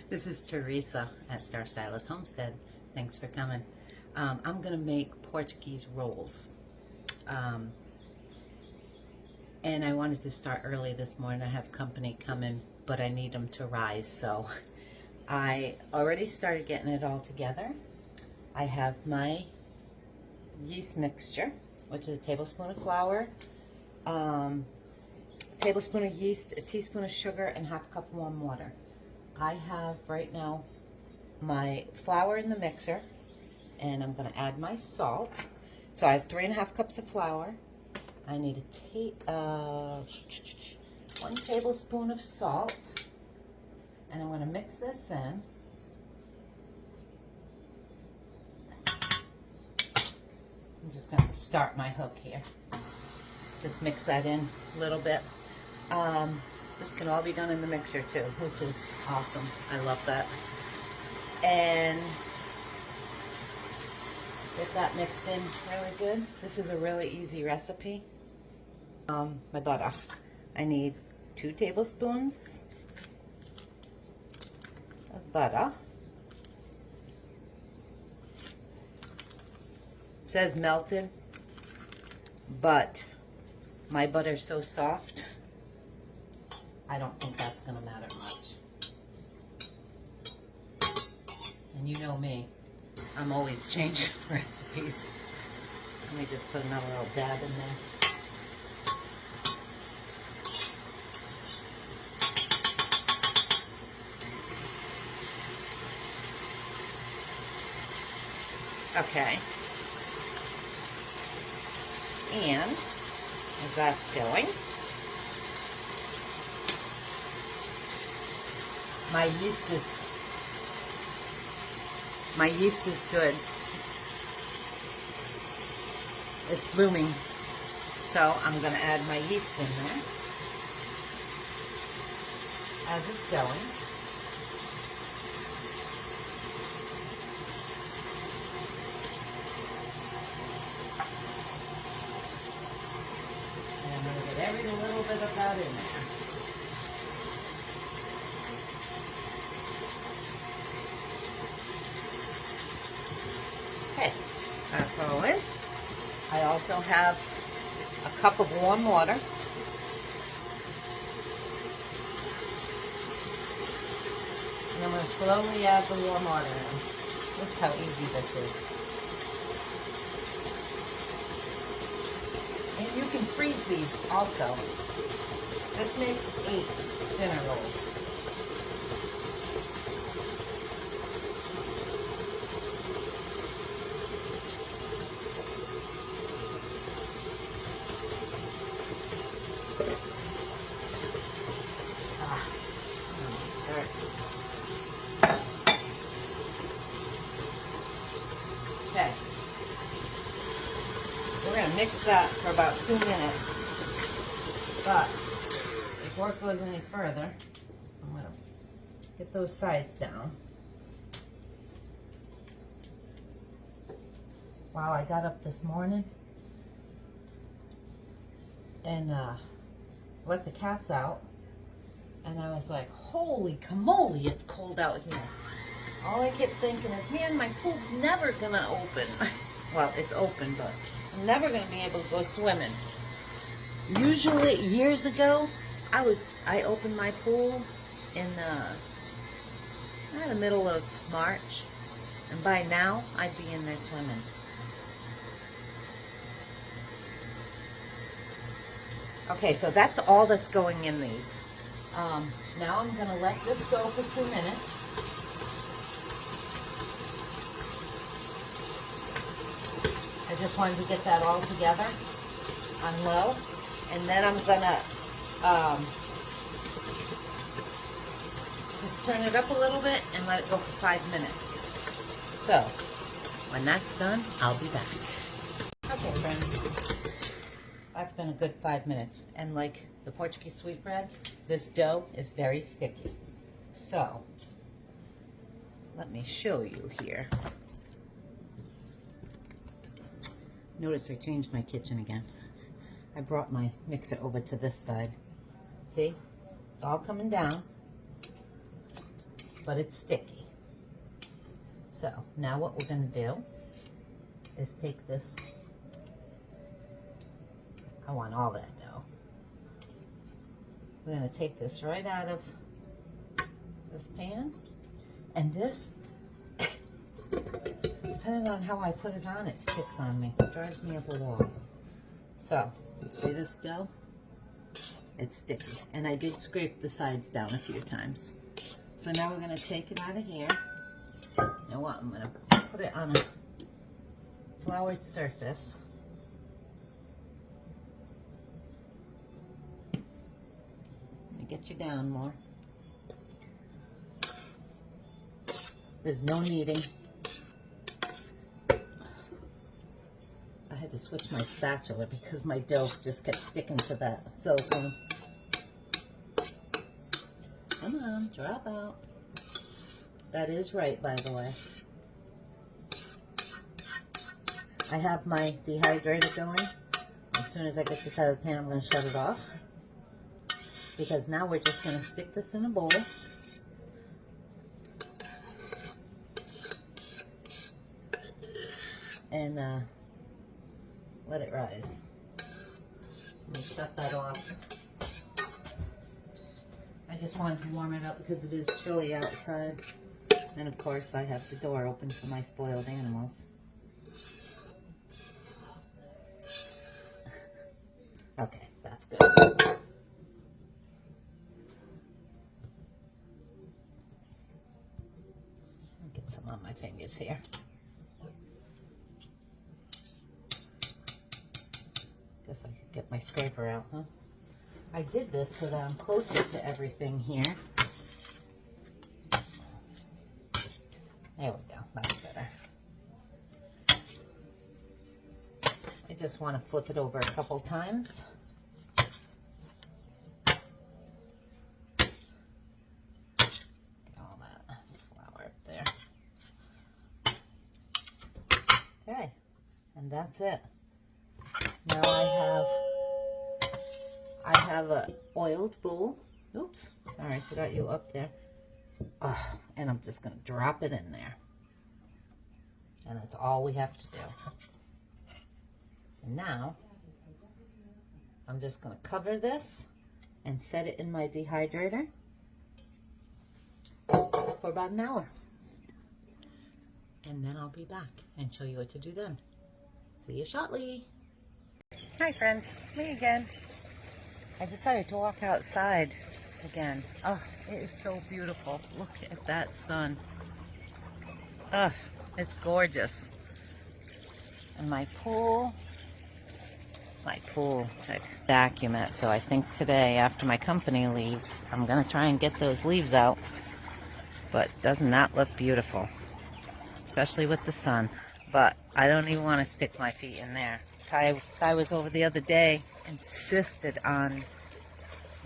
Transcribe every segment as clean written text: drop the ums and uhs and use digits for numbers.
This is Teresa at Star Stylist Homestead. Thanks for coming. I'm going to make Portuguese rolls. And I wanted to start early this morning. I have company coming, but I need them to rise. So I already started getting it all together. I have my yeast mixture, which is a tablespoon of flour, a tablespoon of yeast, a teaspoon of sugar, and half a cup of warm water. I have right now my flour in the mixer, and I'm going to add my salt. So I have 3.5 cups of flour. I need to take 1 tablespoon of salt, and I'm going to mix this in. I'm just going to start my hook here. Just mix that in a little bit. This can all be done in the mixer too, which is awesome. I love that. And get that mixed in really good. This is a really easy recipe. My butter. I need 2 tablespoons of butter. It says melted, but my butter's so soft, I don't think that's going to matter much. And you know me, I'm always changing recipes. Let me just put another little dab in there. Okay. And as that's going, my yeast is good. It's blooming. So I'm going to add my yeast in there as it's going. And I'm going to get every little bit of that in there. Okay, that's all in. I also have a cup of warm water. And I'm going to slowly add the warm water in. This is how easy this is. And you can freeze these also. This makes 8 dinner rolls. Okay, we're going to mix that for about 2 minutes, but before it goes any further, I'm going to get those sides down. Wow, I got up this morning and let the cats out, and I was like, holy camole, it's cold out here. All I kept thinking is, man, my pool's never gonna open. Well, it's open, but I'm never gonna be able to go swimming. Usually, years ago, I opened my pool in the middle of March, and by now, I'd be in there swimming. Okay, so that's all that's going in these. Now I'm gonna let this go for 2 minutes. I just wanted to get that all together on low, and then I'm gonna just turn it up a little bit and let it go for 5 minutes. So when that's done, I'll be back. Okay, friends, that's been a good 5 minutes, and like the Portuguese sweetbread, this dough is very sticky. So let me show you here. Notice I changed my kitchen again. I brought my mixer over to this side. See? It's all coming down. but it's sticky. So now what we're going to do is take this, I want all that dough. We're going to take this right out of this pan, and this, depending on how I put it on, it sticks on me. It drives me up a wall. So, see this dough? It's sticky. And I did scrape the sides down a few times. So now we're going to take it out of here. Now what? I'm going to put it on a floured surface. Let me get you down more. There's no kneading. I had to switch my spatula because my dough just kept sticking to that silicone. Come on, drop out. That is right, by the way. I have my dehydrator going. As soon as I get this out of the pan, I'm going to shut it off. Because now we're just going to stick this in a bowl. And let it rise. Let me shut that off. I just wanted to warm it up because it is chilly outside. And of course I have the door open for my spoiled animals. Okay, that's good. Get some on my fingers here. Guess I could get my scraper out, huh? I did this so that I'm closer to everything here. There we go, that's better. I just want to flip it over a couple times. Get all that flour up there. Okay, and that's it. Now I have a oiled bowl. Oops, sorry, I forgot you up there. And I'm just going to drop it in there. And that's all we have to do. And now, I'm just going to cover this and set it in my dehydrator for about an hour. And then I'll be back and show you what to do then. See you shortly. Hi friends, me again. I decided to walk outside again. Oh, it is so beautiful. Look at that sun. Oh, it's gorgeous. And my pool check vacuum it. So I think today after my company leaves, I'm gonna try and get those leaves out. But doesn't that look beautiful? Especially with the sun. But I don't even want to stick my feet in there. Kai was over the other day, insisted on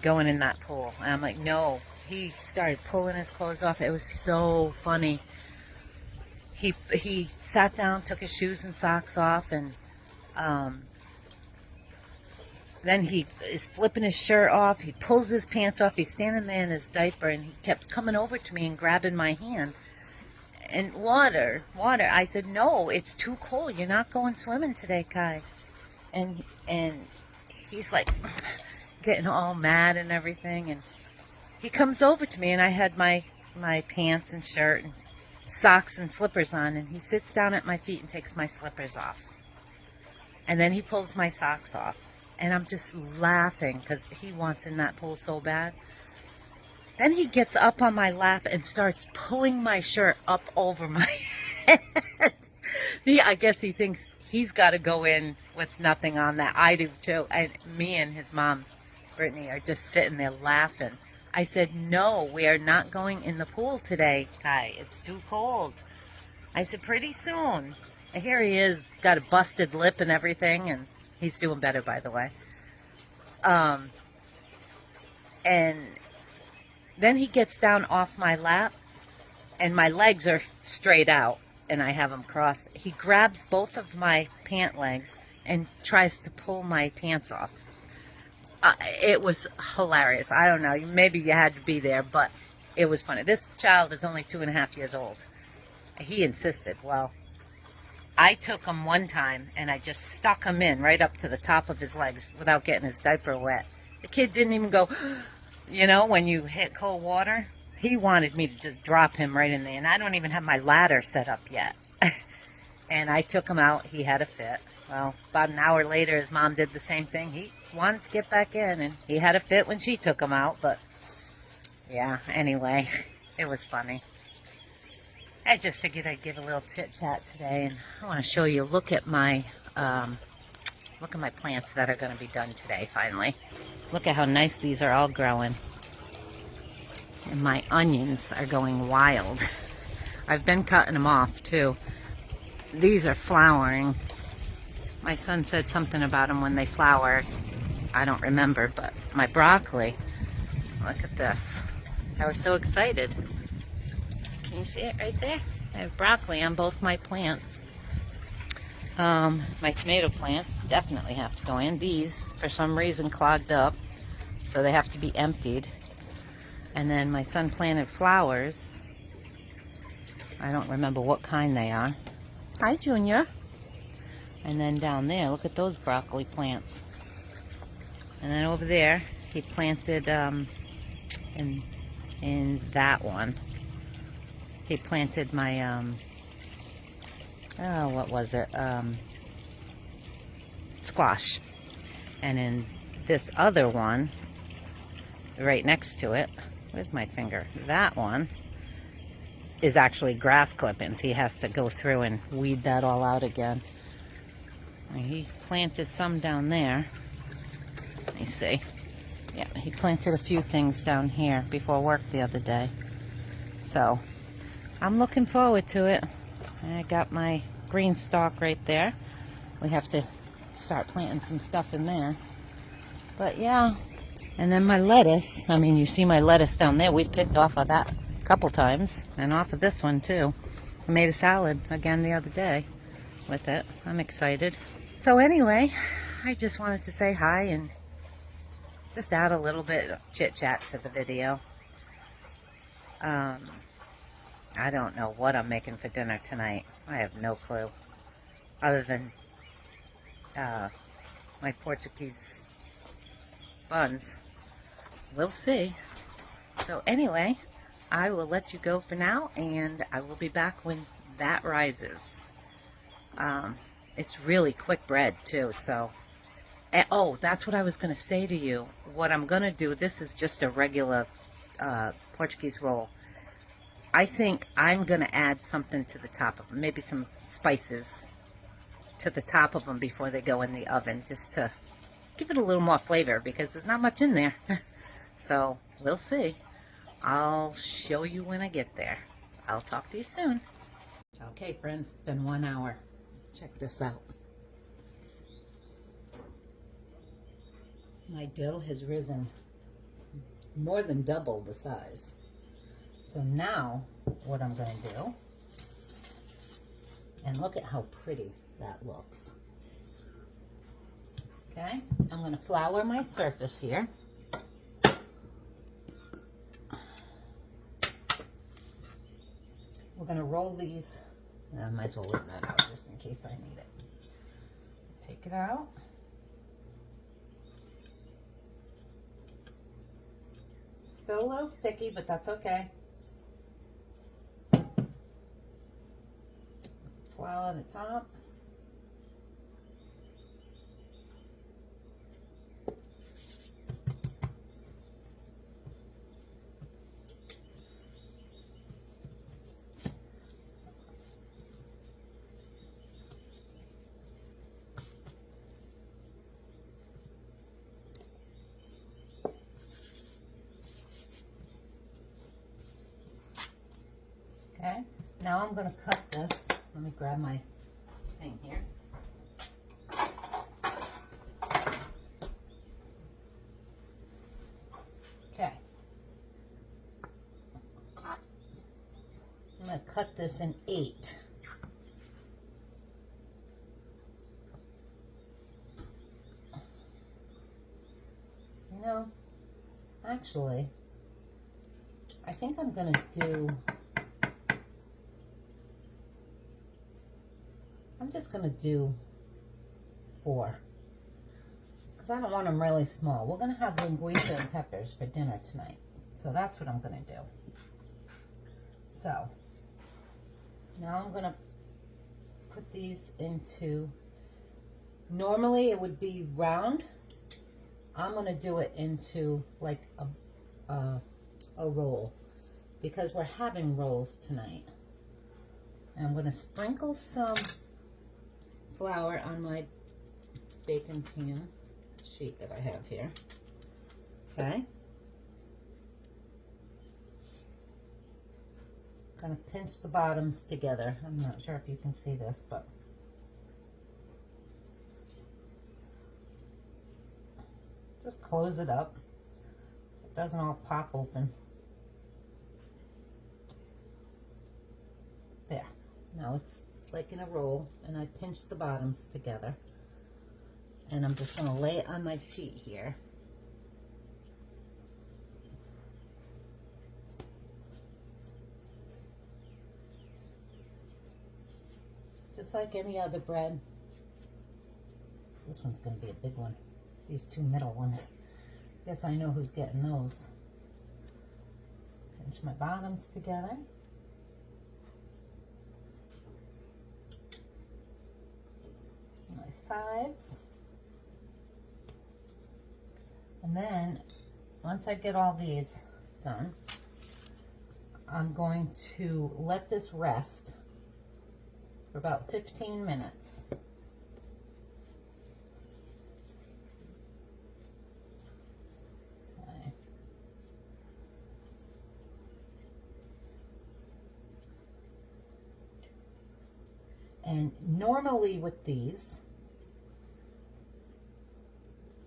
going in that pool. And I'm like, no. He started pulling his clothes off. It was so funny. He sat down, took his shoes and socks off, and then he is flipping his shirt off. He pulls his pants off. He's standing there in his diaper, and he kept coming over to me and grabbing my hand. And water. I said, no, it's too cold. You're not going swimming today, Kai. And he's like getting all mad and everything. And he comes over to me, and I had my pants and shirt and socks and slippers on. And he sits down at my feet and takes my slippers off. And then he pulls my socks off. And I'm just laughing because he wants in that pool so bad. Then he gets up on my lap and starts pulling my shirt up over my head. I guess he thinks he's got to go in with nothing on that. I do too. And me and his mom, Brittany, are just sitting there laughing. I said, no, we are not going in the pool today, Kai. It's too cold. I said, pretty soon. And here he is, got a busted lip and everything, and he's doing better, by the way. And then he gets down off my lap, and my legs are straight out, and I have them crossed. He grabs both of my pant legs and tries to pull my pants off. It was hilarious. I don't know. Maybe you had to be there, but It was funny. This child is only 2.5 years old. He insisted. Well, I took him one time and I just stuck him in right up to the top of his legs without getting his diaper wet. The kid didn't even go, you know, when you hit cold water. He wanted me to just drop him right in there, and I don't even have my ladder set up yet. And I took him out. He had a fit. Well, about an hour later, his mom did the same thing. He wanted to get back in, and he had a fit when she took him out. But, yeah, anyway, it was funny. I just figured I'd give a little chit-chat today, and I want to show you, look at my plants that are going to be done today, finally. Look at how nice these are all growing. And my onions are going wild. I've been cutting them off, too. These are flowering. My son said something about them when they flower. I don't remember, but my broccoli, look at this. I was so excited. Can you see it right there? I have broccoli on both my plants. My tomato plants definitely have to go in. These, for some reason, clogged up, so they have to be emptied. And then my son planted flowers. I don't remember what kind they are. Hi, Junior. And then down there, look at those broccoli plants. And then over there, he planted in that one. He planted my what was it? Squash. And in this other one, right next to it, where's my finger? That one is actually grass clippings. He has to go through and weed that all out again. And he planted some down there. Let me see. Yeah, he planted a few things down here before work the other day. So, I'm looking forward to it. I got my green stalk right there. We have to start planting some stuff in there. But yeah. And then my lettuce. I mean, you see my lettuce down there. We've picked off of that a couple times. And off of this one too. I made a salad again the other day with it. I'm excited. So anyway, I just wanted to say hi and just add a little bit of chit-chat to the video. I don't know what I'm making for dinner tonight. I have no clue. Other than my Portuguese buns. We'll see. So anyway, I will let you go for now, and I will be back when that rises. It's really quick bread too, so. Oh, that's what I was going to say to you. What I'm going to do, this is just a regular Portuguese roll. I think I'm going to add something to the top of them. Maybe some spices to the top of them before they go in the oven, just to give it a little more flavor, because there's not much in there. So, we'll see. I'll show you when I get there. I'll talk to you soon. Okay, friends, it's been 1 hour. Check this out. My dough has risen more than double the size. So now what I'm going to do, and look at how pretty that looks. Okay, I'm going to flour my surface here. We're going to roll these. I might as well leave that out just in case I need it. Take it out. Still a little sticky, but that's okay. Flour the top. Okay, now I'm going to cut this. Let me grab my thing here. Okay. I'm going to cut this in 8. You know, actually, I think I'm gonna do, I'm just gonna do 4. Because I don't want them really small. We're gonna have linguiça and peppers for dinner tonight. So that's what I'm gonna do. So now I'm gonna put these into, normally it would be round. I'm gonna do it into like a roll because we're having rolls tonight. And I'm gonna sprinkle some flour on my baking pan sheet that I have here. Okay. Gonna pinch the bottoms together. I'm not sure if you can see this, but just close it up so it doesn't all pop open. There. Now it's like in a roll, and I pinch the bottoms together. And I'm just gonna lay it on my sheet here. Just like any other bread. This one's gonna be a big one. These 2 middle ones. Guess I know who's getting those. Pinch my bottoms together. My sides. And then, once I get all these done, I'm going to let this rest for about 15 minutes. Okay. And normally with these,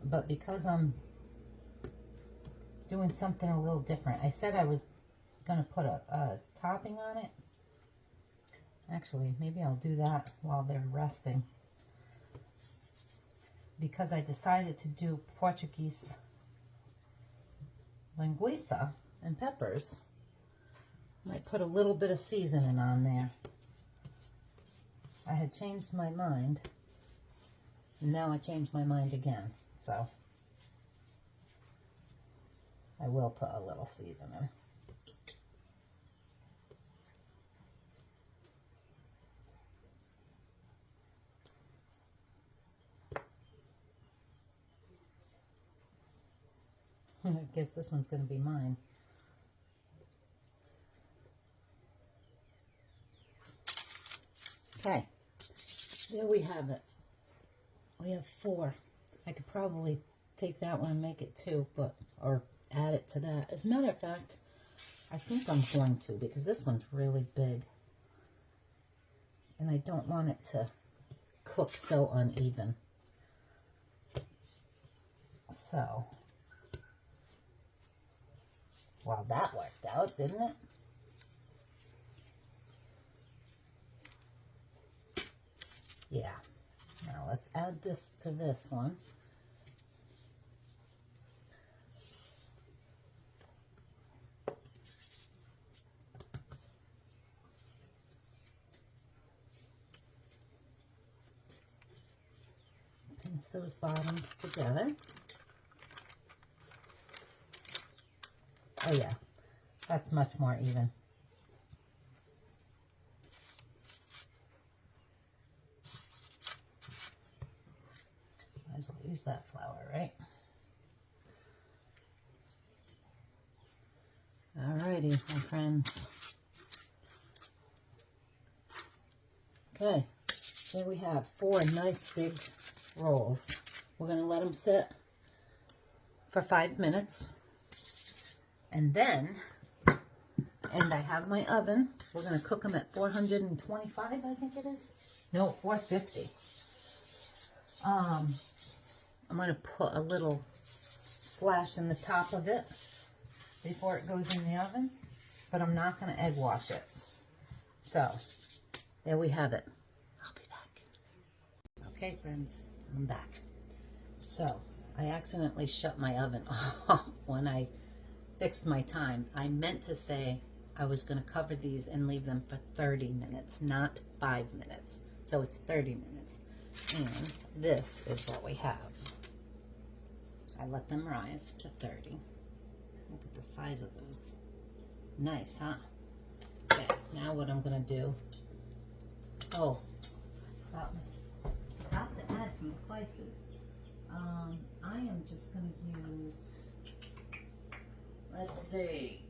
but because I'm doing something a little different, I said I was going to put a topping on it. Actually, maybe I'll do that while they're resting. Because I decided to do Portuguese linguiça and peppers, I might put a little bit of seasoning on there. I had changed my mind, and now I changed my mind again. So I will put a little seasoning. I guess this one's going to be mine. Okay, there we have it. We have 4. I could probably take that one and make it 2, but or add it to that. As a matter of fact, I think I'm going to, because this one's really big. And I don't want it to cook so uneven. So, well, that worked out, didn't it? Yeah. Now let's add this to this one. Pinch those bottoms together. Oh yeah, that's much more even. Might as well use that flour, right? Alrighty, my friends. Okay, here we have 4 nice big rolls. We're going to let them sit for 5 minutes. And then, and I have my oven. We're going to cook them at 425, I think it is. No, 450. I'm going to put a little slash in the top of it before it goes in the oven, but I'm not going to egg wash it. So, there we have it. I'll be back. Okay, friends, I'm back. So, I accidentally shut my oven off when I fixed my time. I meant to say I was going to cover these and leave them for 30 minutes, not 5 minutes. So it's 30 minutes. And this is what we have. I let them rise to 30. Look at the size of those. Nice, huh? Okay, now what I'm going to do. Oh, I forgot to add some spices. I am just going to use, let's see.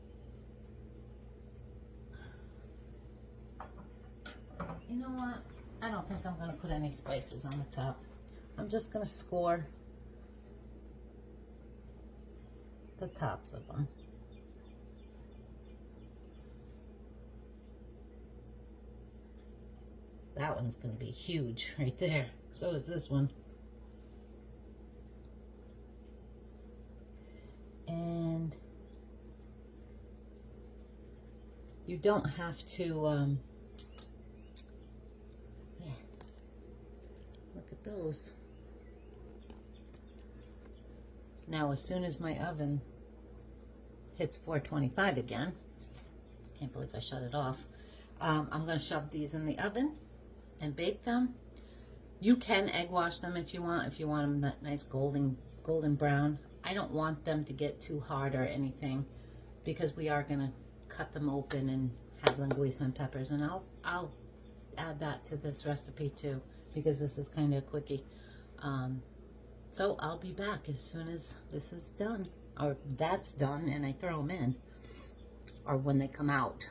You know what? I don't think I'm going to put any spices on the top. I'm just going to score the tops of them. That one's going to be huge right there. So is this one. And you don't have to, there. Look at those. Now, as soon as my oven hits 425 again, can't believe I shut it off, I'm going to shove these in the oven and bake them. You can egg wash them if you want them that nice golden brown. I don't want them to get too hard or anything because we are going to cut them open and have linguiça and peppers, and I'll add that to this recipe too because this is kind of a quickie. So I'll be back as soon as this is done, or that's done and I throw them in, or when they come out.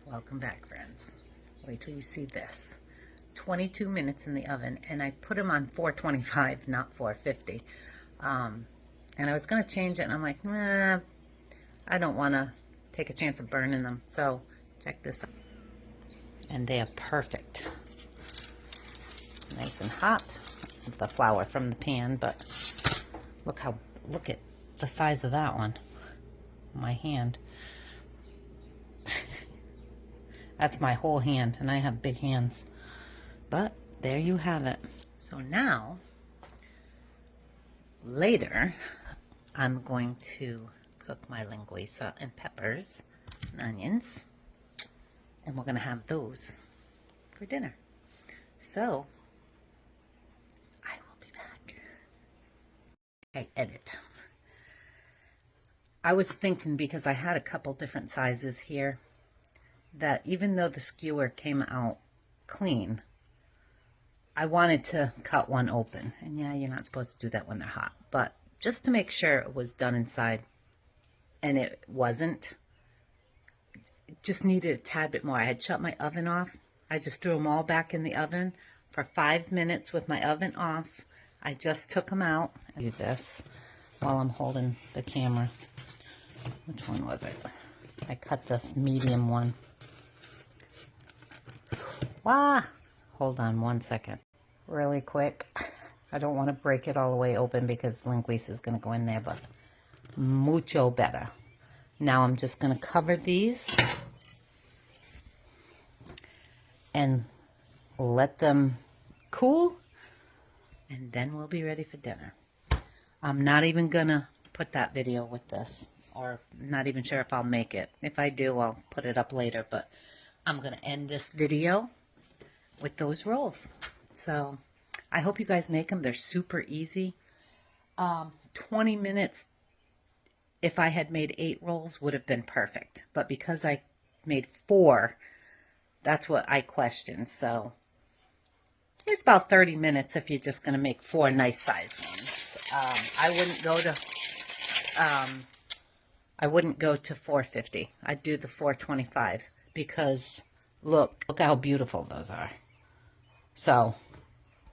Welcome back, friends. Wait till you see this. 22 minutes in the oven, and I put them on 425, not 450. And I was going to change it, and I'm like, nah, I don't want to take a chance of burning them. So check this out. And they are perfect. Nice and hot. This is the flour from the pan, but look at the size of that one. My hand. That's my whole hand, and I have big hands. But there you have it. So now, later, I'm going to cook my linguiça and peppers and onions, and we're going to have those for dinner. So, I will be back. Okay, edit. I was thinking, because I had a couple different sizes here, that even though the skewer came out clean, I wanted to cut one open. And yeah, you're not supposed to do that when they're hot, but just to make sure it was done inside, and it wasn't, it just needed a tad bit more. I had shut my oven off. I just threw them all back in the oven for 5 minutes with my oven off. I just took them out. I do this while I'm holding the camera. Which one was it? I cut this medium one. Wow. Hold on 1 second. Really quick. I don't want to break it all the way open because linguiça is going to go in there, but mucho better. Now I'm just going to cover these and let them cool, and then we'll be ready for dinner. I'm not even going to put that video with this, or not even sure if I'll make it. If I do, I'll put it up later, but I'm going to end this video with those rolls. So I hope you guys make them. They're super easy. 20 minutes, if I had made 8 rolls, would have been perfect. But because I made 4, that's what I questioned. So it's about 30 minutes if you're just going to make 4 nice size ones. I wouldn't go to 450. I'd do the 425 because look how beautiful those are. So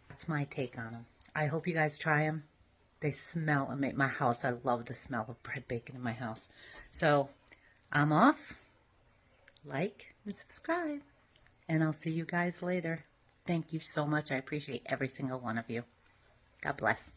that's my take on them. I hope you guys try them. They smell amazing. My house, I love the smell of bread baking in my house. So I'm off. Like and subscribe. And I'll see you guys later. Thank you so much. I appreciate every single one of you. God bless.